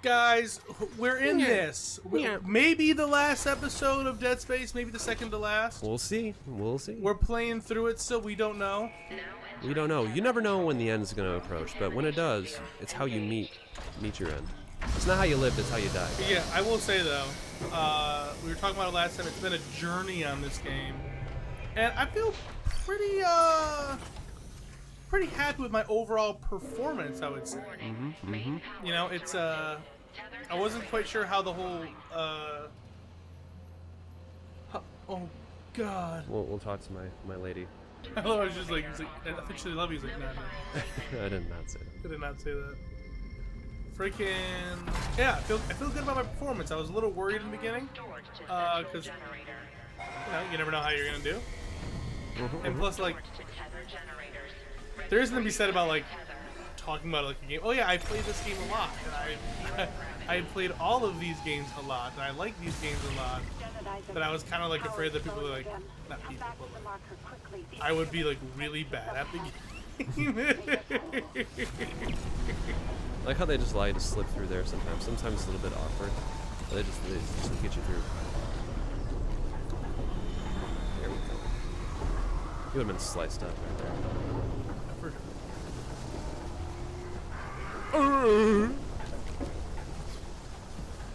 Guys, we're in this. Maybe the last episode of Dead Space, maybe the second to last. We'll see. We'll see. We're playing through it still. We don't know. We don't know. You never know when the end is going to approach, but when it does, it's how you meet your end. It's not how you live, it's how you die. Yeah, I will say though, we were talking about it last time. It's been a journey on this game, and I feel pretty happy with my overall performance, I would say. You know, it's I wasn't quite sure how the whole oh god. We'll talk to my lady. I was just like, he's like, I think she love you. He's like, no. I did not say that. I did not say that. Freaking yeah, I feel good about my performance. I was a little worried in the beginning, because you never know how you're gonna do. And plus, like, there is something to be said about like talking about like a game. Oh yeah, I played this game a lot, and I played all of these games a lot, and I like these games a lot. But I was kind of like afraid that people were like, not people, but like, I would be like really bad at the game. I like how they just allow you to slip through there sometimes. Sometimes it's a little bit awkward. But they just get you through. There we go. You would have been sliced up right there. Oh,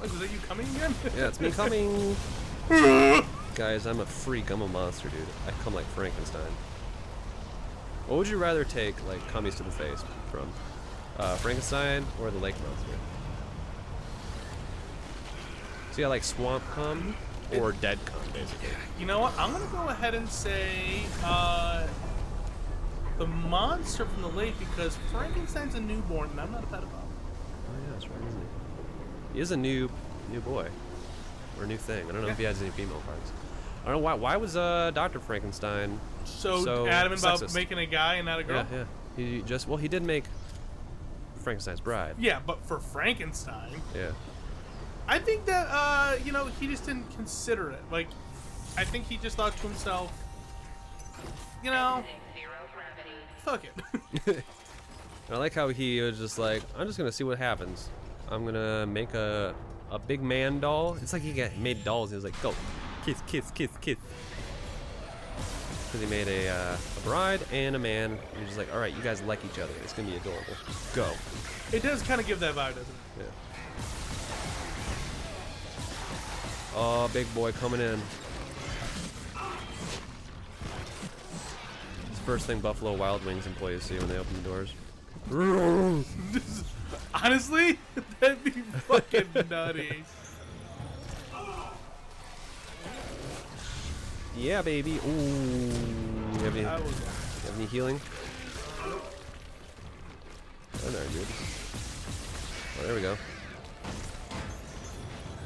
is that you coming again? Yeah, it's me coming. Guys, I'm a freak. I'm a monster, dude. I come like Frankenstein. What would you rather take, like, cummies to the face from? Frankenstein or the lake monster? So yeah, like swamp cum or dead cum, basically. You know what? I'm gonna go ahead and say the monster from the lake, because Frankenstein's a newborn and I'm not a pedophile. Oh yeah, that's right, isn't he? He is a new boy. Or a new thing. I don't know if he has any female parts. I don't know why was Dr. Frankenstein so adamant about sexist? making a guy and not a girl? Yeah. He did make Frankenstein's bride. Yeah, but for Frankenstein, Yeah. I think that he just didn't consider it. Like, I think he just thought to himself, fuck it. I like how he was just like, I'm just gonna see what happens. I'm gonna make a big man doll. It's like he made dolls. He was like, go, kiss, kiss, kiss, kiss. Because he made a bride and a man. And he's just like, all right, you guys like each other. It's gonna be adorable. Go. It does kind of give that vibe, doesn't it? Yeah. Oh, big boy coming in. It's the first thing Buffalo Wild Wings employees see when they open the doors. Honestly, that'd be fucking nutty. Yeah, baby. Ooh. You have any healing? Oh, there, dude. Oh, there we go.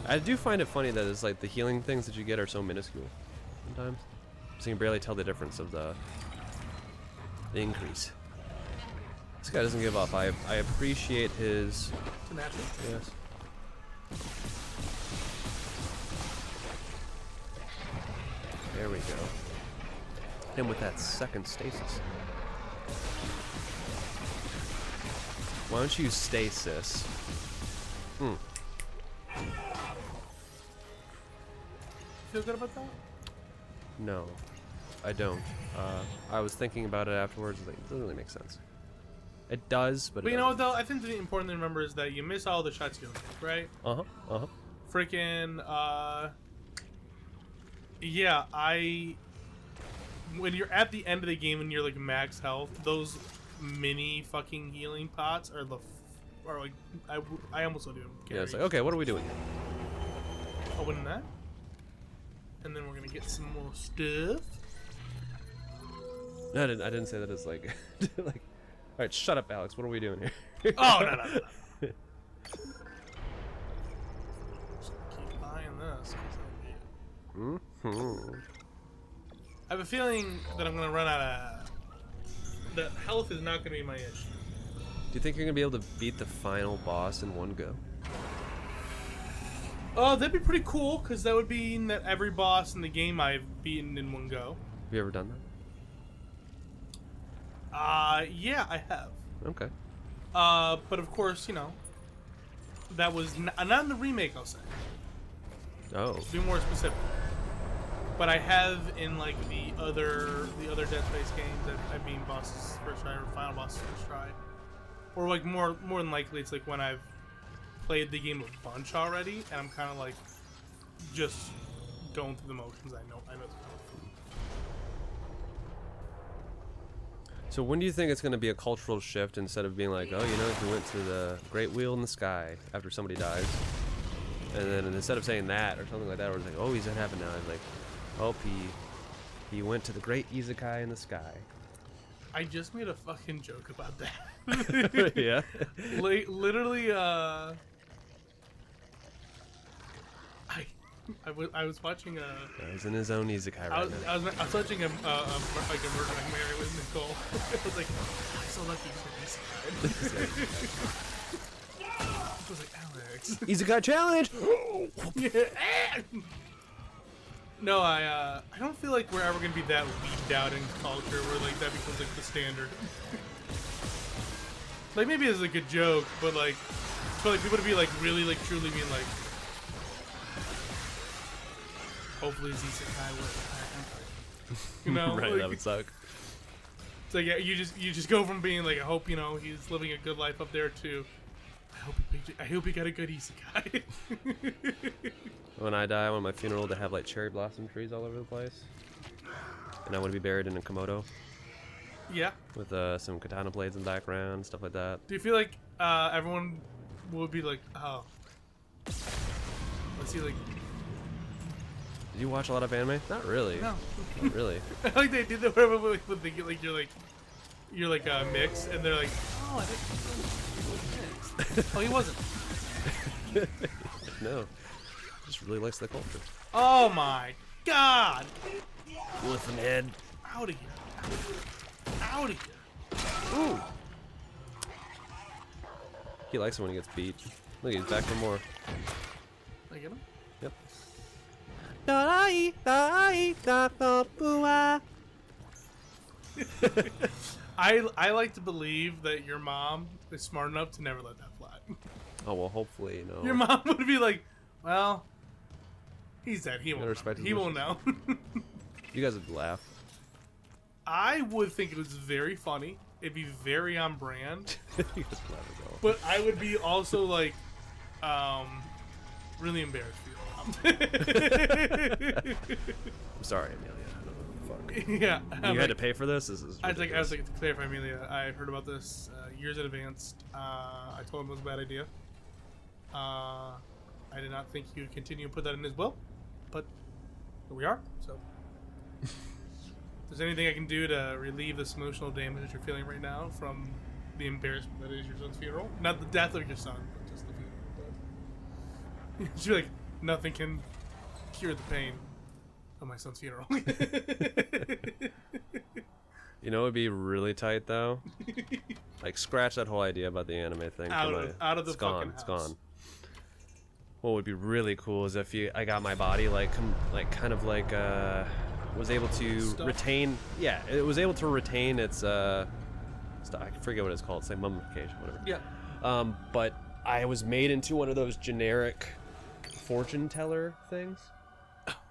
I do find it funny that it's like the healing things that you get are so minuscule sometimes. So you can barely tell the difference of the increase. This guy doesn't give up. I appreciate his Tenacity. Yes. There we go. And with that second stasis. Why don't you stasis? Feel good about that? No, I don't. I was thinking about it afterwards. Like, it doesn't really make sense. It does, but you know what though? I think the important thing to remember is that you miss all the shots you don't take, right? Freaking yeah, when you're at the end of the game and you're like max health, those mini fucking healing pots are like I almost don't even care. Yeah, it's like, okay, what are we doing here? Opening that. And then we're gonna get some more stuff. No, I didn't say that as like like, all right, shut up, Alex. What are we doing here? Oh, no. Just keep buying this. I have a feeling that I'm gonna run out of. That health is not gonna be my issue. Do you think you're gonna be able to beat the final boss in one go? Oh, that'd be pretty cool, because that would mean that every boss in the game I've beaten in one go. Have you ever done that? Yeah, I have. Okay. But of course, that was not in the remake, I'll say. Oh. To be more specific. But I have in like the other Dead Space games that I've beaten bosses first try or final bosses first try. Or like more than likely it's like when I've played the game a bunch already and I'm kind of like just going through the motions. I know it's coming. So when do you think it's going to be a cultural shift instead of being like, oh, you know, he went to the Great Wheel in the sky after somebody dies, and then instead of saying that or something like that, we're like, oh, he's in heaven now. It's like, oh, he went to the Great Isekai in the sky. I just made a fucking joke about that. Yeah. Literally, I was watching a. He's in his own Isekai right now. I was watching like a Murder Nightmare with Nicole. I was like, I'm so lucky he's in Isekai. I was like, Alex. Isekai challenge. Yeah. No, I don't feel like we're ever gonna be that weeded out in culture where like that becomes like the standard. Like maybe it's like a joke, but like for like people to be like really like truly being like, hopefully it's Isekai with you know, Right, like, that would suck. It's like yeah, you just go from being like I hope you know he's living a good life up there to I hope he got a good Isekai. When I die, I want my funeral to have like cherry blossom trees all over the place, and I want to be buried in a Komodo. Yeah. With some katana blades in the background, stuff like that. Do you feel like everyone would be like, oh, let's see, like? Did you watch a lot of anime? Not really. No. Not really. I like they did the whatever with the like you're like mixed, and they're like, oh, I think he was mixed. Oh, he wasn't. No. Just really likes the culture. Oh my God! With an head. Out of here! Out of here! Ooh. He likes it when he gets beat. Look, he's back for more. Did I get him? Yep. I like to believe that your mom is smart enough to never let that fly. Oh well, hopefully, you know. Your mom would be like, well, he's dead. He won't. respect his He won't wishes. know. You guys would laugh. I would think it was very funny. It'd be very on brand. You guys would laugh as well. But I would be also like, really embarrassed for your mom. I'm sorry, Amelia. I don't know what the fuck. Yeah. You had to pay for this? This is I was ridiculous. like, to clarify, Amelia, I heard about this years in advance. I told him it was a bad idea. I did not think he would continue to put that in his will, but here we are. So, if there's anything I can do to relieve this emotional damage that you're feeling right now from the embarrassment that is your son's funeral, not the death of your son, but just the funeral. She's like, nothing can cure the pain of my son's funeral. You know, it would be really tight though. Like, scratch that whole idea about the anime thing. Out of the it's gone. fucking It's house. gone. What would be really cool is if I got my body was able to Stuff. retain. Yeah, it was able to retain its. I forget what it's called. It's like mummification, whatever. Yeah. But I was made into one of those generic fortune teller things.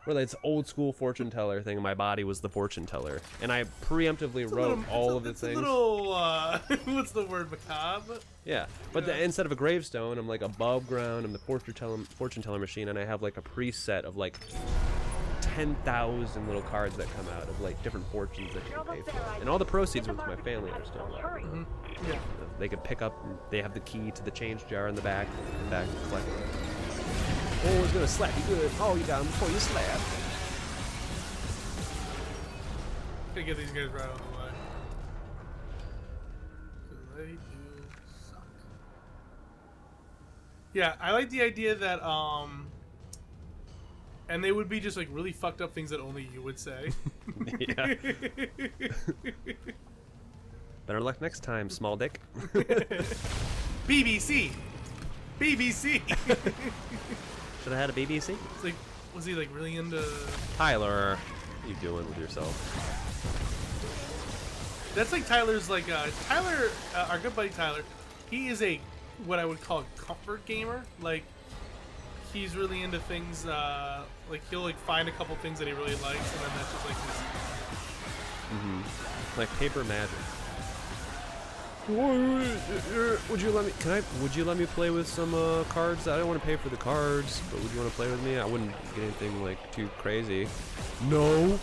Where it's old school fortune teller thing, and my body was the fortune teller, and I preemptively wrote all of the things. It's a little, what's the word, macabre? Yeah, but Yeah. instead of a gravestone, I'm like above ground. I'm the fortune teller machine, and I have like a preset of like 10,000 little cards that come out of like different fortunes that you can pay for, and all the proceeds with my family are still alive. Yeah. They could pick up. They have the key to the change jar in the back. Collect it. Oh, it's gonna slap you good. Oh, you got him before you slap. Gotta get these guys right out of the way. 'Cause they do suck. Yeah, I like the idea that, and they would be just like really fucked up things that only you would say. Yeah. Better luck next time, small dick. BBC! BBC! Should have had a BBC. It's like, was he like really into... Tyler, what are you doing with yourself? That's like Tyler's like, Tyler, our good buddy Tyler, he is a what I would call a comfort gamer. Like, he's really into things, like, he'll, like, find a couple things that he really likes, and then that's just, like, his... Like paper magic. Would you let me? Would you let me play with some cards? I don't want to pay for the cards, but would you want to play with me? I wouldn't get anything like too crazy. No.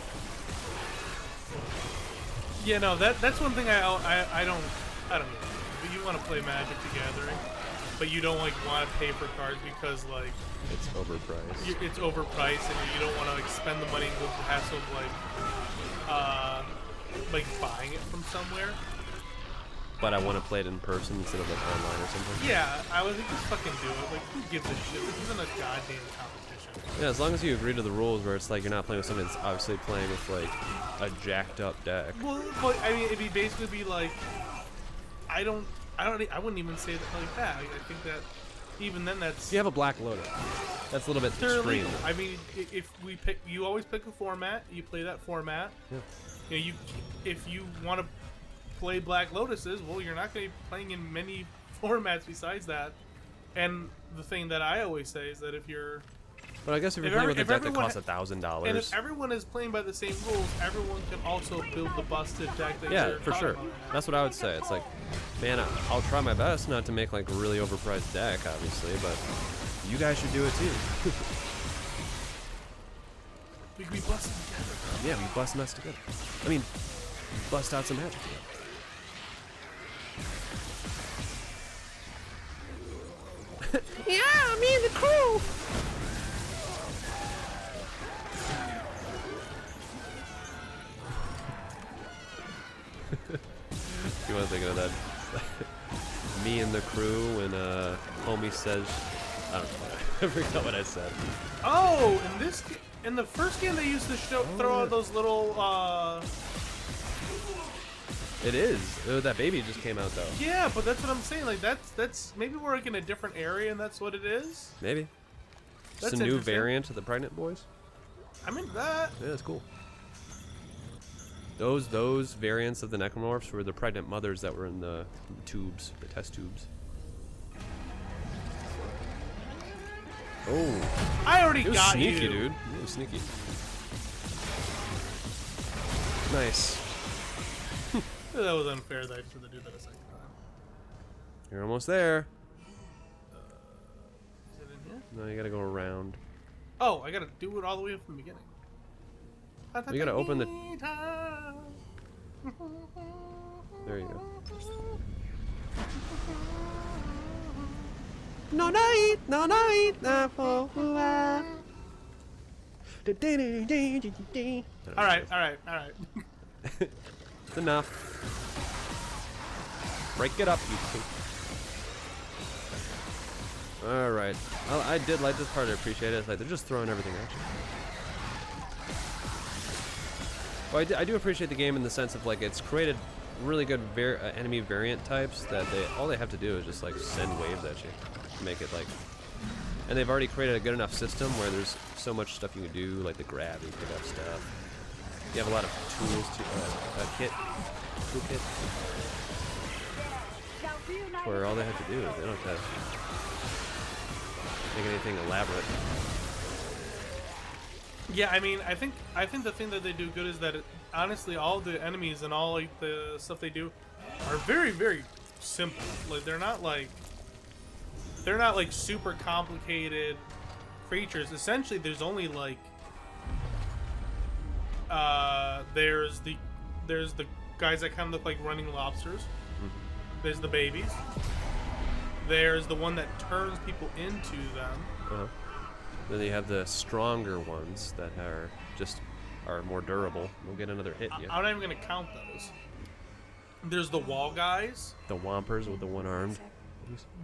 Yeah, no, that's one thing I don't get. But you want to play Magic the Gathering, but you don't like want to pay for cards because like it's overpriced. It's overpriced, and you don't want to like spend the money and go through the hassle of like buying it from somewhere. But I want to play it in person instead of like online or something. Yeah, I would think just fucking do it. Like, who gives a shit? This isn't a goddamn competition. Yeah, as long as you agree to the rules where it's like you're not playing with someone that's obviously playing with like a jacked up deck. Well, I mean, it'd basically be like, I wouldn't even say that like that. I think that even then that's... You have a Black Lotus. That's a little bit extreme. I mean, if we pick, you always pick a format. You play that format. Yeah. You know, if you want to play Black Lotuses, well, you're not going to be playing in many formats besides that. And the thing that I always say is that if you're... But I guess if you're playing with a deck that costs $1,000... And if everyone is playing by the same rules, everyone can also build the busted deck that yeah, you're for sure. That's what I would say. It's like, man, I'll try my best not to make like a really overpriced deck, obviously, but you guys should do it too. We bust together. Yeah, we bust mess together. I mean, bust out some magic together. Yeah, me and the crew. You want to think of that? Me and the crew when homie says, I don't know. I forgot what I said. Oh, in the first game they used to throw out those little. It is. That baby just came out though. Yeah, but that's what I'm saying. Like that's maybe we're like in a different area, and that's what it is. Maybe. It's a new variant of the pregnant boys. I'm into that. Yeah, that's cool. Those variants of the necromorphs were the pregnant mothers that were in the tubes, the test tubes. Oh, I already got sneaky, you, dude. It was sneaky. Nice. That was unfair that I should have do that a second time. You're almost there. Is it in here? No, you gotta go around. Oh, I gotta do it all the way from the beginning. You gotta open the... There you go. No night, no night, no for Alright. It's enough. Break it up, you two. Alright. I did like this part, I appreciate it. It's like they're just throwing everything at you. Well, I do appreciate the game in the sense of like it's created really good enemy variant types that all they have to do is just like send waves at you, make it like, and they've already created a good enough system where there's so much stuff you can do, like the grab, you pick up stuff. You have a lot of tools to toolkit, where all they have to do is they don't have to make anything elaborate. Yeah, I mean, I think the thing that they do good is that honestly, all the enemies and all like the stuff they do are very, very simple. Like they're not like super complicated creatures. Essentially, there's only like there's the guys that kind of look like running lobsters. Mm-hmm. There's the babies. There's the one that turns people into them. Uh-huh. Then you have the stronger ones that are more durable. We'll get another hit. I'm not even gonna count those. There's the wall guys. The Whompers with the one-armed.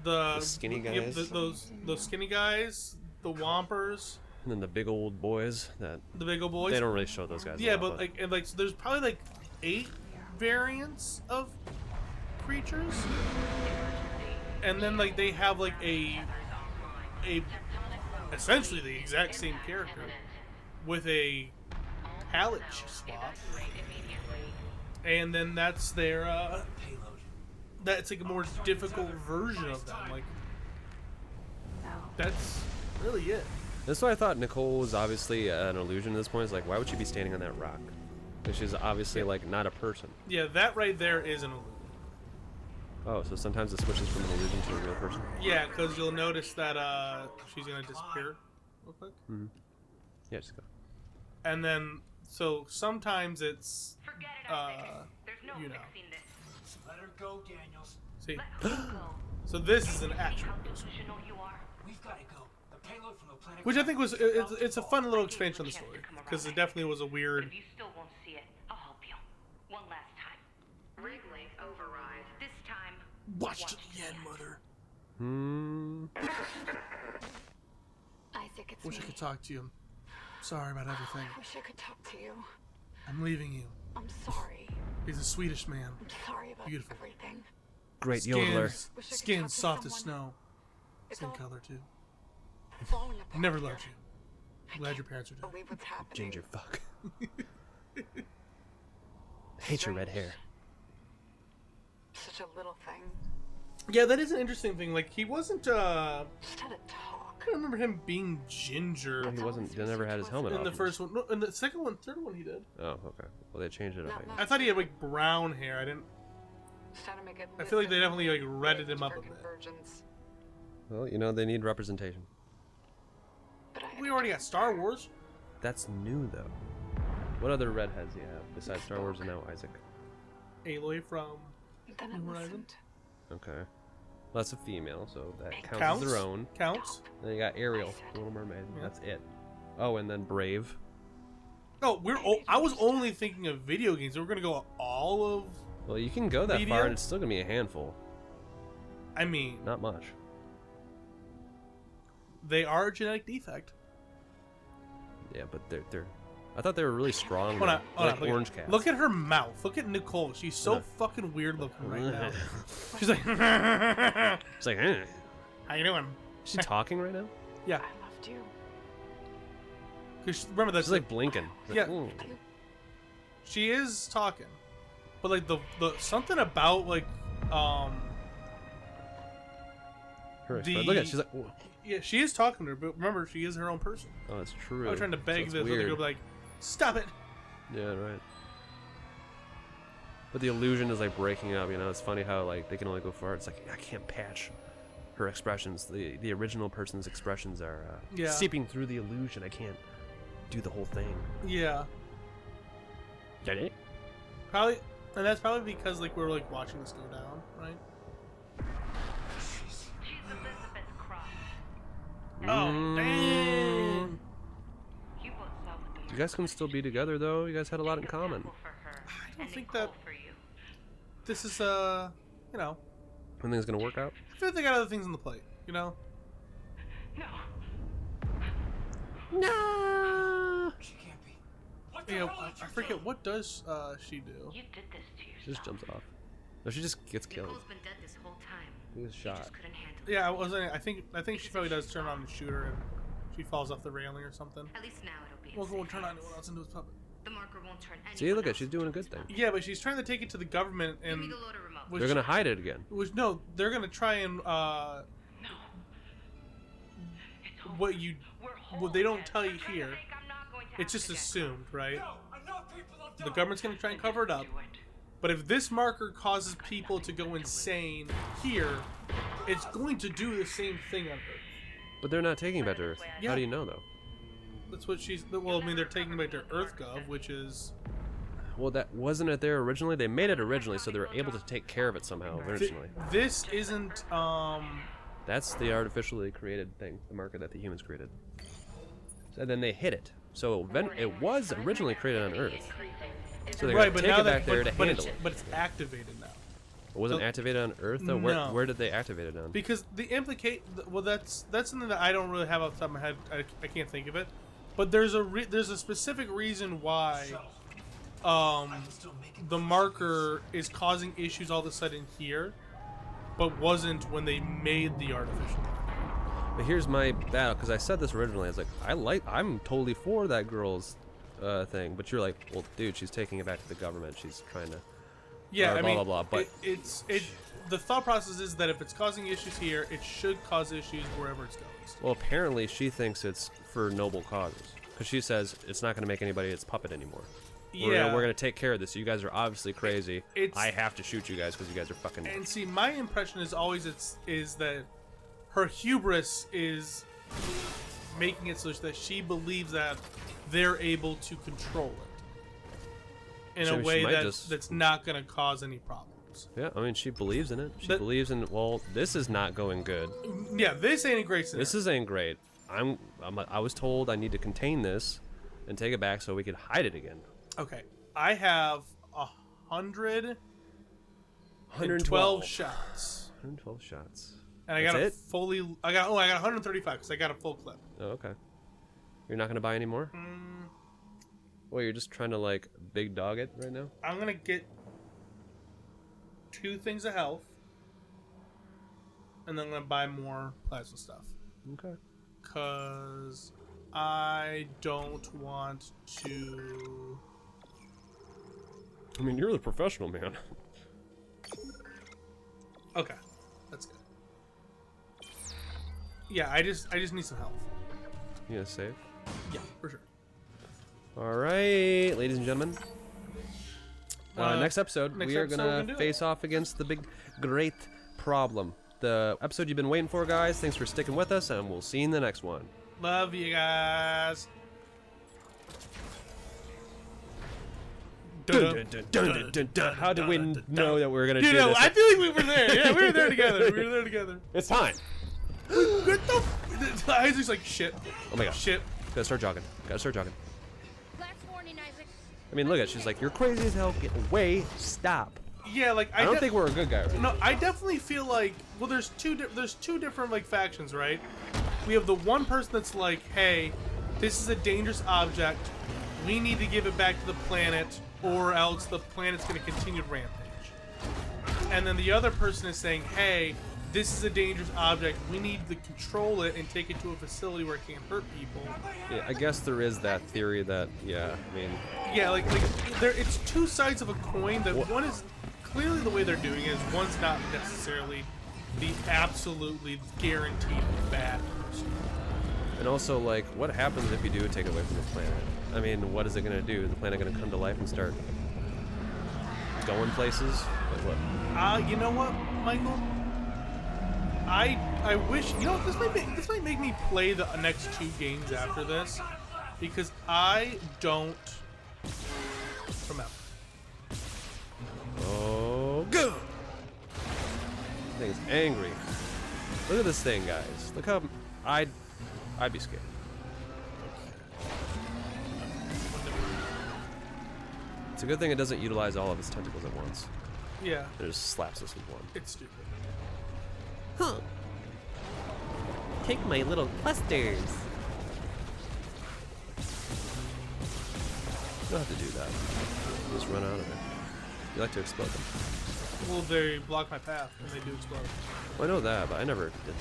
The skinny guys. Those skinny guys. The Whompers. And then the big old boys. The big old boys. They don't really show those guys. Yeah, but so there's probably like 8 variants of creatures, and then like they have like a essentially the exact same character with a palette swap, and then that's their payload. that it's like a more difficult version of them. Like, that's really it. That's why I thought Nicole was obviously an illusion at this point. It's like, why would she be standing on that rock? Because she's obviously like not a person. Yeah, that right there is an illusion. Oh, so sometimes it switches from an illusion to a real person? Yeah, because you'll notice that she's going to disappear real quick. Mm-hmm. Yeah, just go. And then, so sometimes it's, you know. Let her go, Daniels. See? So this is an actual person. We've got to go. The payload from the planet. Which I think was, it's a fun little expansion of the story. Because it definitely was a weird... If you still won't see it, I'll help you. One last time. Rig override. This time. Watch to the end, mother. Isaac, it's Wish I me. could talk to you. I'm sorry about everything. I wish I could talk to you. I'm leaving you. I'm sorry. He's a Swedish man. I'm sorry about Beautiful. everything. Great yodeler. Wish I could Skin talk to soft as someone. snow. It's Skin all color too. falling apart. Never loved you. I Glad can't your parents are dead. believe what's happening. Ginger fuck. Hate your red hair. Such a little thing. Yeah, that is an interesting thing. Like, he wasn't, Just had a talk. I don't remember him being ginger He wasn't. They never had his helmet in off. the first one. No, in the second one, third one he did. Oh, okay. Well, they changed it up. I guess. I thought he had, like, brown hair. I didn't... Just trying to make it I feel like they listen, definitely, like, redded him up for a bit. convergence. Well, you know, they need representation. But I had We to already do got Star Wars. That's new, though. What other redheads do you have besides Star Wars and now Isaac? Aloy from... it. Then I New Horizon? listened. Okay. Well, that's a female, so that counts, Counts? as their own. Counts. Then you got Ariel, Little Mermaid. Yeah. That's it. Oh, and then Brave. No, I was only thinking of video games. We're gonna go all of... Well, you can go that Media? far, and it's still gonna be a handful. I mean, Not much. they are a genetic defect. Yeah, but they're. I thought they were really strong. Hold on, though. hold Like on. orange cats. Look at her mouth. Look at Nicole. She's so Yeah. fucking weird looking right now. She's like, It's like, eh. how you doing? Is she talking right now? Yeah, I loved you. because remember that's She's like blinking. She's like, Yeah. "Mm." she is talking, but like the something about like Her The- expression. Look at it, she's like, "Whoa." yeah, she is talking to her, but remember she is her own person. Oh, that's true. I was trying to beg So the it's other weird. girl, like, stop it. Yeah, right. But the illusion is like breaking up. You know, it's funny how like they can only go far. It's like I can't patch her expressions. The original person's expressions are Yeah. seeping through the illusion. I can't do the whole thing. Yeah, Get it? probably, and that's probably because like we're like watching this go down, right? She's Elizabeth Cross. Oh dang! You both saw what the You guys can still be together though. You guys had a lot in common. for her. I don't and think Nicole that- for you. This is you know, Everything's gonna work out. I feel like they got other things on the plate, you know. No. No. She can't be. What the You know, hell I did you forget do? what does she do? You did this to yourself. She just jumps off. No, she just gets killed. Nicole's been dead this whole time. She was You shot. just couldn't handle Yeah, I wasn't. I think she probably does turn on and shoot her, and she falls off the railing or something. it. At least now it'll be. in Well, safe we'll turn on hands. anyone else into his puppet. The marker won't turn anyone See, look at else she's doing a into good his thing. puppet. Yeah, but she's trying to take it to the government, Give me and the loader remote. which, They're gonna hide it again. which no, they're gonna try and No. It's over. what you We're well they don't whole. tell you You're trying to here. think I'm not going to It's just happen again. assumed, right? No, enough people have The died. government's gonna try and cover it up. Do it. But if this marker causes people to go insane here, it's going to do the same thing on Earth. But they're not taking it back to Earth. Yeah. How do you know though? That's what she's. Well, I mean, they're taking back to EarthGov, which is. Well, that wasn't it there originally. They made it originally, so they were able to take care of it somehow originally. This isn't. That's the artificially created thing, the marker that the humans created. And then they hid it. So it was originally created on Earth. So they Right, got but to take now it back there to but handle it's, it. but it's activated now. It wasn't so- activated on Earth though. No. Where did they activate it on? Because the implicate. Well, that's something that I don't really have off the top of my head. I can't think of it. But there's a specific reason why. The marker is causing issues all of a sudden here, but wasn't when they made the artificial. But here's my battle, because I said this originally. I was like, I'm totally for that girl's thing, but you're like, well, dude, she's taking it back to the government. She's trying to Yeah, or I blah, mean, blah, blah. But the thought process is that if it's causing issues here, it should cause issues wherever it's going. well, apparently she thinks it's for noble causes because she says it's not going to make anybody its puppet anymore. Yeah, We're gonna take care of this. You guys are obviously crazy. It's- I have to shoot you guys because you guys are fucking. And see, my impression is always is that her hubris is making it so that she believes that they're able to control it in So a she way might that's not going to cause any problems. Yeah, I mean, she believes in it. She But- believes in. Well, this is not going good. Yeah, this ain't a great scenario. This ain't great. I was told I need to contain this and take it back so we could hide it again. Okay, I have 112 112 shots, 112 shots. and I That's got it? I got 135 because I got a full clip. Oh, okay. You're not gonna buy any more? Well, you're just trying to like big dog it right now. I'm gonna get 2 things of health, and then I'm gonna buy more plasma stuff. Okay. Cause I don't want to. I mean, you're the professional, man. Okay, that's good. Yeah, I just need some health. You gonna save? Yeah, for sure. All right, ladies and gentlemen. Next episode, next we are episode gonna we're gonna do face off against the big, great problem. The episode you've been waiting for, guys. Thanks for sticking with us, and we'll see you in the next one. Love you guys. How did we know that we were gonna do You know, this? I feel like we were there. Yeah, we were there together. We were there together. It's time. What the? Isaac's like shit. Oh my god. Shit. Gotta start jogging. Gotta start jogging. Last warning, Isaac. I mean, look at. She's like, "You're crazy as hell. Get away. Stop." Yeah, like I don't think we're a good guy. Right? No, I definitely feel like there's two different like factions, right? We have the one person that's like, hey, this is a dangerous object. We need to give it back to the planet, or else the planet's going to continue to rampage. And then the other person is saying, hey, this is a dangerous object. We need to control it and take it to a facility where it can't hurt people. Yeah, I guess there is that theory that, yeah, I mean, Yeah, like there, it's two sides of a coin. That one is clearly the way they're doing it is one's not necessarily the absolutely guaranteed bad person. and also, like, what happens if you do take it away from the planet? I mean, what is it gonna do? Is the planet gonna come to life and start going places? Like what? You know what, Michael? I wish, you know, this might make me play the next 2 games after this, because I don't remember. Oh, go! Thing's angry. Look at this thing, guys. Look how I'd be scared. It's a good thing it doesn't utilize all of its tentacles at once. Yeah, It just slaps us with one. it's stupid. Huh. Take my little clusters. You don't have to do that. Just run out of it. You like to explode them. Well, they block my path and they do explode. Well, I know that, but I never did that.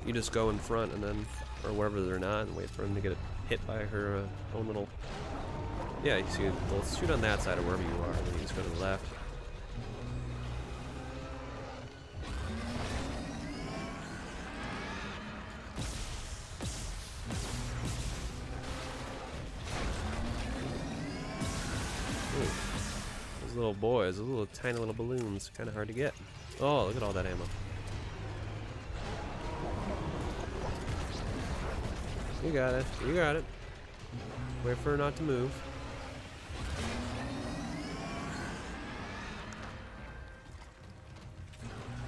You just go in front and then, or wherever they're not, and wait for them to get hit by her own little. Yeah, you see, well, shoot on that side or wherever you are, and then you just go to the left. Ooh. Those little boys, those little tiny little balloons, kind of hard to get. Oh, look at all that ammo. You got it. You got it. Wait for her not to move.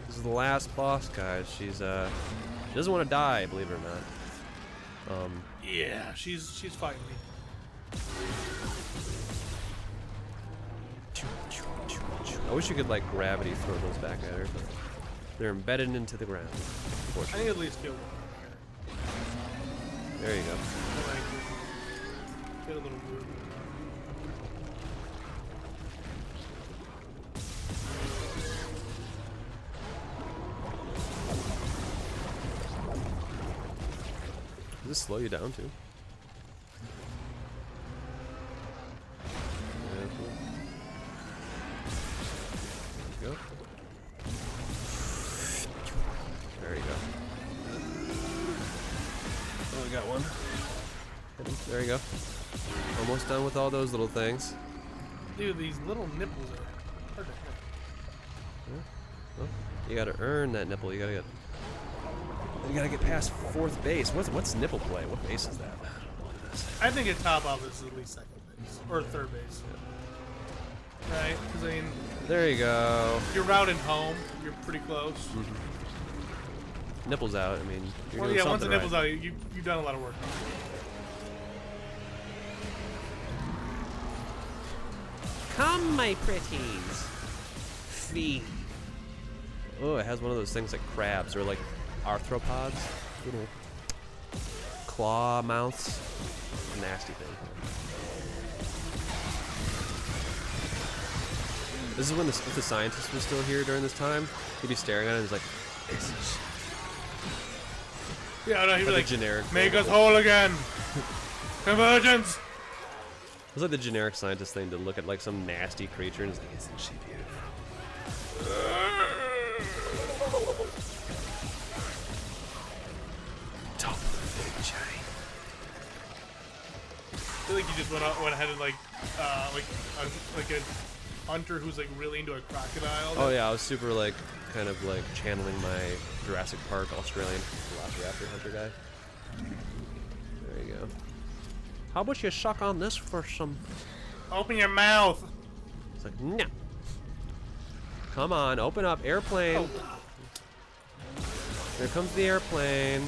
This is the last boss, guys. She doesn't want to die, believe it or not. Yeah, she's fighting me. I wish you could like gravity throw those back at her, but they're embedded into the ground. I Unfortunately. need at least kill one. There you go. Like, get a little weird. Does this slow you down too? you go. There you go. Oh, we got one. Hit him. There you go. Almost done with all those little things. Dude, these little nipples are hard to hit. Well, you gotta earn that nipple. You gotta get past 4th base. What's nipple play? What base is that? I think at top off this is at least 2nd base. Or 3rd base. Right? Because, I mean, There you go. if you're routing home, you're pretty close. Nipples out. I mean, you're Well, doing yeah, once the something nipple's right. out, you've done a lot of work. Come, my pretties. Feed. Oh, it has one of those things like crabs or like arthropods. Little claw mouths. Nasty thing. This is when if the scientist was still here during this time, he'd be staring at it and he's like, this is Yeah, no, he'd be like like, a generic. make us whole again. Convergence. It's like the generic scientist thing to look at like some nasty creature and he's like, isn't she beautiful? Top of the food chain. I feel like you just went ahead and like a hunter who's like really into a crocodile. Oh yeah, I was super like kind of like channeling my Jurassic Park Australian Velociraptor hunter guy. There you go. How about you suck on this for some? Open your mouth. It's like no. Come on, open up, airplane. Oh. Here comes the airplane.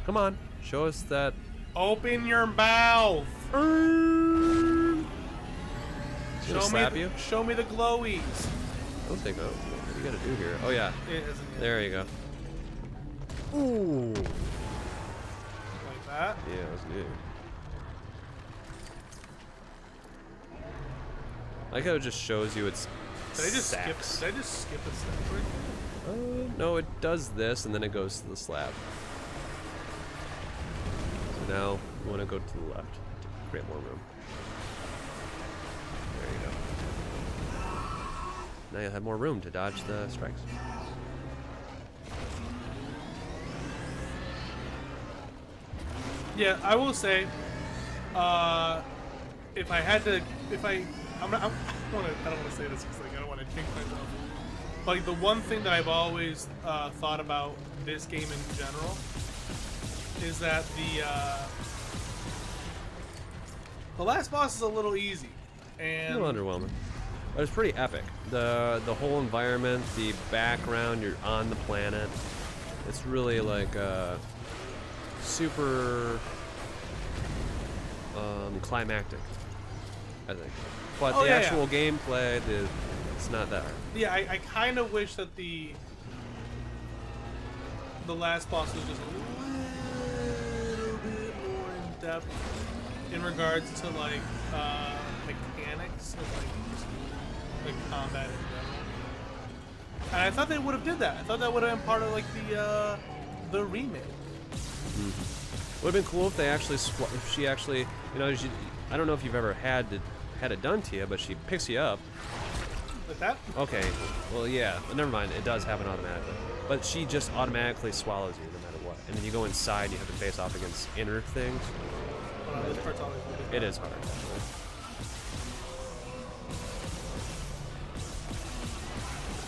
Come on, show us that. Open your mouth. You? Show me the glowies. I don't think. Oh, what do you gotta do here? Oh yeah, It isn't yet. there you go. Ooh. Like that. Yeah, that was good. I like how it just shows you it's Did I just skip? stacks. Did I just skip a step? No, it does this and then it goes to the slab. So now you want to go to the left to create more room. There you go. Now you'll have more room to dodge the strikes. Yeah, I will say, if I had to, I don't want to say this because like I don't want to jinx myself. But like, the one thing that I've always thought about this game in general is that the last boss is a little easy, A and little underwhelming. But it's pretty epic. The whole environment, the background, you're on the planet. It's really like super climactic, I think. But Oh, the yeah, actual gameplay, it's not that hard. yeah, I kind of wish that the last boss was just a little bit more in depth in regards to like mechanics and like combat in general. And I thought they would have did that. I thought that would have been part of like the remake. Would have been cool if they actually, if she actually, you know, I don't know if you've ever had it done to you, but she picks you up. Like that? Okay, well, yeah, but never mind. It does happen automatically, but she just automatically swallows you no matter what. And then you go inside, you have to face off against inner things. This part's always a little bit It is hard.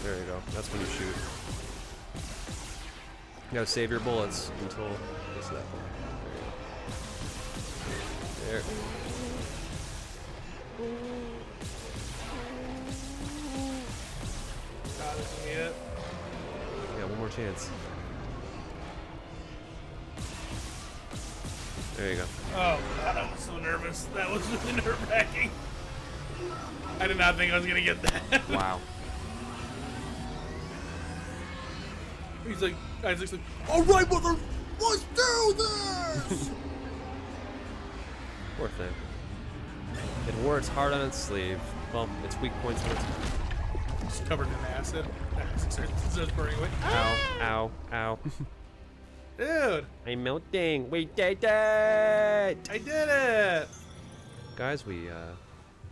There you go. That's when you shoot. You gotta save your bullets until it gets to that point. There. God, if you need it. Yeah, one more chance. There you go. Oh God, I was so nervous. That was really nerve-wracking. I did not think I was gonna get that. Wow. Isaac's like, all right, mother, let's do this. Poor thing. It wore its heart on its sleeve. Well, its weak points on its It's covered in acid. Acid starts burning away. Ow, ow, ow. Dude, I'm melting. We did it! I did it. guys, we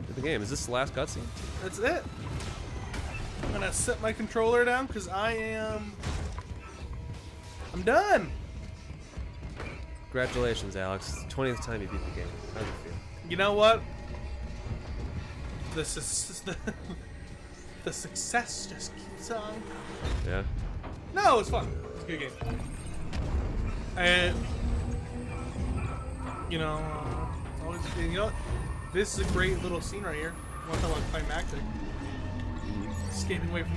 did the game. Is this the last cutscene? That's it. I'm gonna set my controller down because I'm done. Congratulations, Alex. It's the 20th time you beat the game. How does it feel? You know what? This is the success just keeps on. Yeah. No, it's fun. It's a good game. And you know, it's always, you know, this is a great little scene right here. One time like climactic. Escaping away from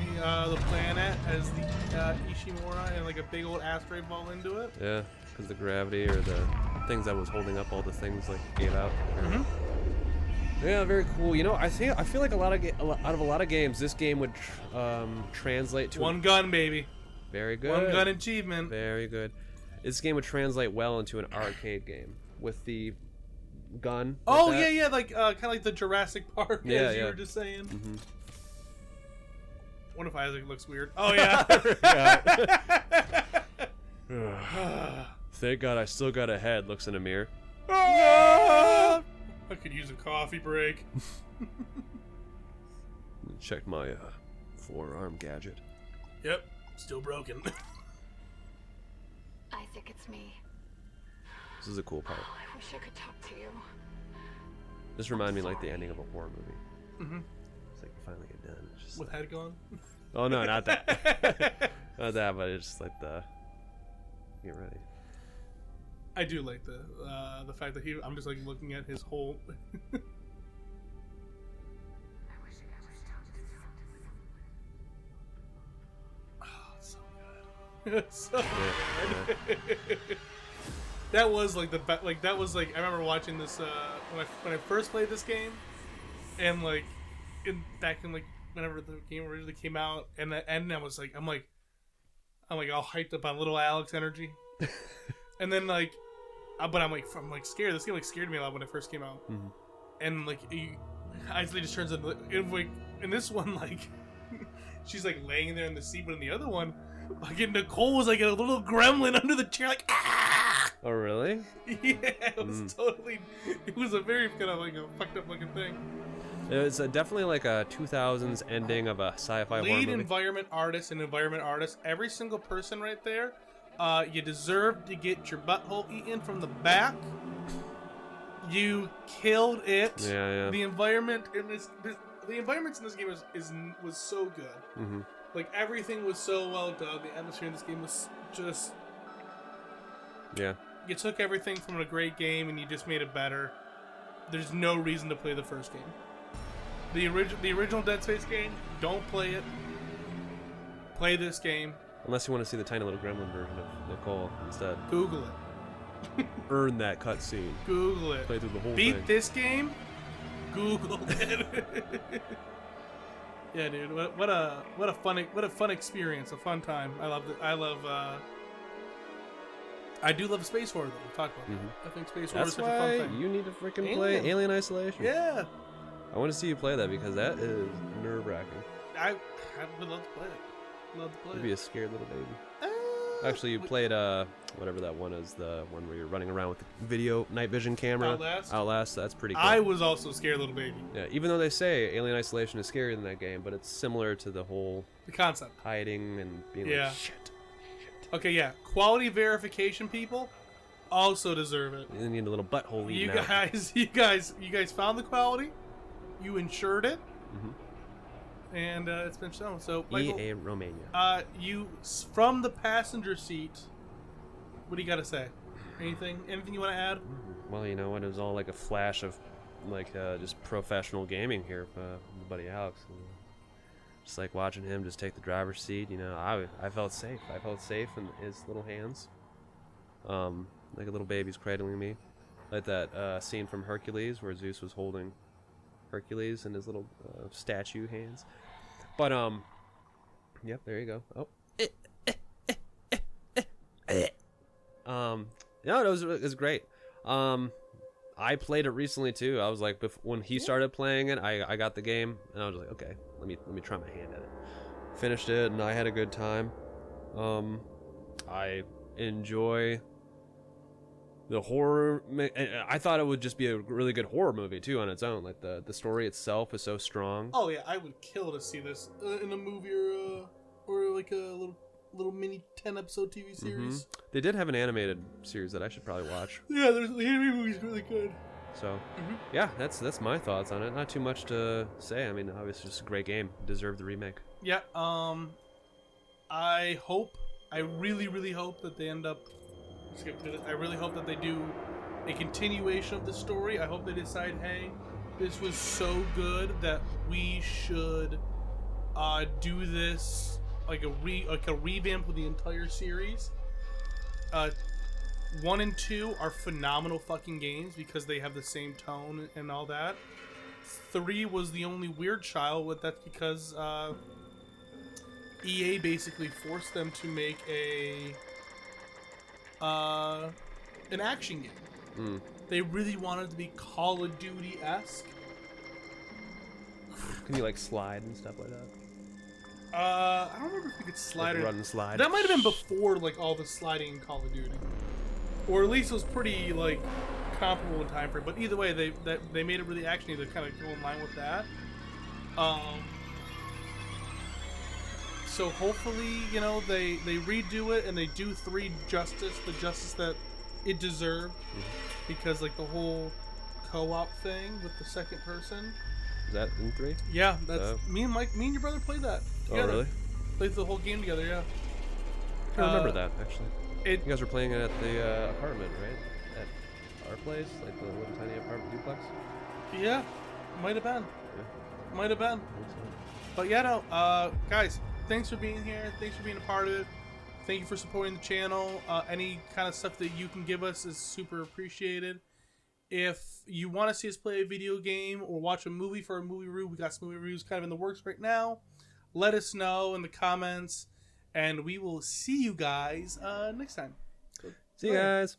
the planet as the Ishimura and like a big old asteroid fall into it. Yeah, because the gravity or the things that was holding up all the things like gave out. Mm-hmm. Yeah, very cool. You know, I feel like out of a lot of games, this game would translate to One gun, baby. Very good. One gun achievement. Very good. This game would translate well into an arcade game with the gun. Oh that. yeah, like kind of like the Jurassic Park, Yeah, as you yeah. were just saying. Mm-hmm. What if Isaac looks weird? Oh yeah. Thank God I still got a head. Looks in a mirror. I could use a coffee break. Check my forearm gadget. Yep, still broken. Isaac, it's me. This is a cool part. Oh, I wish I could talk to you. This reminds me like the ending of a horror movie. Mm-hmm. It's like you finally get done. It's just With head gone. oh no, not that. Not that, but it's just like the get ready. I do like the fact that I'm just like looking at his whole. Oh, it's so good. It's so good. That was like the like that was like I remember watching this when I first played this game, and like back in like whenever the game originally came out, and the end I was like I'm like all hyped up on little Alex energy, and then like. But I'm like scared. This game like scared me a lot when it first came out, and like Isley just turns into in this one like she's like laying there in the seat, but in the other one, like Nicole was like a little gremlin under the chair, like ah. Oh really? Yeah, it was totally. It was a very kind of like a fucked up looking thing. It's definitely like a 2000s ending of a sci-fi horror Lead movie. environment artist and environment artist. Every single person right there. You deserve to get your butthole eaten from the back. You killed it. Yeah. The environment in the environments in this game was so good. Mm-hmm. Like everything was so well done. The atmosphere in this game was just. Yeah. You took everything from a great game and you just made it better. There's no reason to play the first game. The original Dead Space game. Don't play it. Play this game. Unless you want to see the tiny little gremlin version of Nicole instead. Google it. Earn that cutscene. Google it. Play through the whole Beat thing. this game. Google it. Yeah, dude. What a fun experience. A fun time. I do love space horror though. We'll talk about that. I think space horror is That's such a fun why thing. you need to freaking play Alien. Alien Isolation. Yeah. I want to see you play that because that is nerve-wracking. I would love to play it. Love to play You'd it. be a scared little baby. Actually, you played whatever that one is, the one where you're running around with the video night vision camera. Outlast? That's pretty cool. I was also scared little baby. Yeah, even though they say Alien Isolation is scarier than that game, but it's similar to the whole The concept. hiding and being Yeah. like, shit. Okay, yeah. Quality verification people also deserve it. You need a little butthole You eaten out. guys, you guys found the quality. You insured it. And it's been shown. So, Michael, EA Romania. you from the passenger seat. What do you got to say? Anything you want to add? Well, you know what? It was all like a flash of like just professional gaming here, my buddy Alex. Just like watching him just take the driver's seat. You know, I felt safe. I felt safe in his little hands. Like a little baby's cradling me. Like that scene from Hercules where Zeus was holding Hercules in his little statue hands. But yep, there you go. Oh. No, it was great. I played it recently too. I was like, when he started playing it, I got the game and I was like, okay, let me try my hand at it. Finished it and I had a good time. I enjoy the horror. I thought it would just be a really good horror movie too on its own. Like the story itself is so strong. Oh yeah, I would kill to see this in a movie or like a little mini 10-episode TV series. They did have an animated series that I should probably watch. Yeah, the anime movie's really good. So, yeah, that's my thoughts on it. Not too much to say. I mean, obviously, just a great game. Deserved the remake. Yeah. I really, really hope that they end up. Skip through this. I really hope that they do a continuation of the story. I hope they decide, hey, this was so good that we should do this like a revamp of the entire series. 1 and 2 are phenomenal fucking games because they have the same tone and all that. 3 was the only weird child, but that's because EA basically forced them to make an action game. They really wanted to be Call of Duty-esque. Can you like slide and stuff like that? I don't remember if you could slide Like or run and slide. That might have been before like all the sliding in Call of Duty, or at least it was pretty like comparable in time frame. But either way, they made it really actiony to kind of go in line with that. So hopefully, you know, they redo it and they do 3 the justice that it deserved, because like the whole co-op thing with the second person. Is that in 3? Yeah, that's me and your brother played that together. Oh, really? Played the whole game together, yeah. I remember that, actually. You guys were playing it at the apartment, right? At our place? Like the little tiny apartment duplex? Yeah, might have been. Yeah. Might have been. I think so. But yeah, no, guys, thanks for being here. Thanks for being a part of it. Thank you for supporting the channel. Any kind of stuff that you can give us is super appreciated. If you want to see us play a video game or watch a movie for a movie review, we got some movie reviews kind of in the works right now. Let us know in the comments, and we will see you guys next time. See you guys.